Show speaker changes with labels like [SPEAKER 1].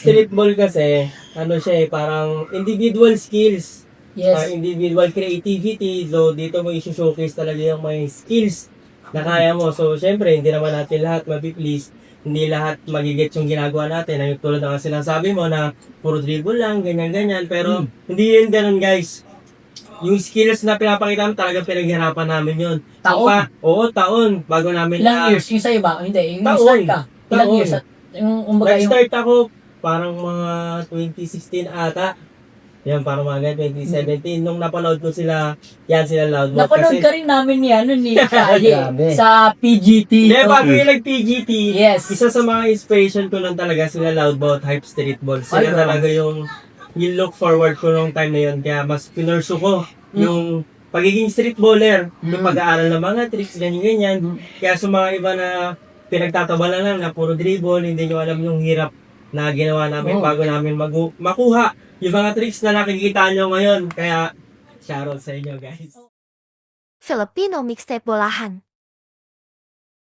[SPEAKER 1] Streetball kasi, ano siya parang individual skills.
[SPEAKER 2] Yes.
[SPEAKER 1] Individual creativity. So, dito mo i-showcase talaga yung may skills na kaya mo. So, syempre, hindi naman natin lahat mapiplease. Hindi lahat magigets yung ginagawa natin. Ay, tulad ng sinasabi mo na puro dribble lang, ganyan-ganyan. Pero, hindi yun ganun, guys. Yung skills na pinapakita namin, talagang pinaghirapan namin yun.
[SPEAKER 2] Taon?
[SPEAKER 1] Taon. Bago namin
[SPEAKER 2] Ilang years? Yung sa'yo ba? Hindi. Yung
[SPEAKER 1] Taon.
[SPEAKER 2] start ka. Ilang
[SPEAKER 1] Taon.
[SPEAKER 2] years? At yung umbaga yung...
[SPEAKER 1] Nag-start ako parang mga 2016 ata. Yan, parang mga ganyan, 2017. Nung napanood ko sila Loudmouth.
[SPEAKER 2] Napanood ka rin namin yan nun ni Kaye
[SPEAKER 3] Grabe.
[SPEAKER 2] sa PGT.
[SPEAKER 1] Hindi, bago yung nag-PGT,
[SPEAKER 2] Yes.
[SPEAKER 1] isa sa mga inspiration ko nun talaga sila Loudmouth, Hype Streetball. Sila
[SPEAKER 2] Ay,
[SPEAKER 1] talaga yung look forward ko nung time na yun. Kaya mas pinursu ko yung pagiging streetballer, yung pag-aaral ng mga tricks, ganyan-ganyan. Kaya sa mga iba na pinagtatabalan lang na puro dribble, hindi nyo alam yung hirap na ginawa namin bago namin makuha yung mga tricks na nakikita nyo ngayon. Kaya, shoutout sa inyo guys.
[SPEAKER 4] Filipino Mixtape Bolahan.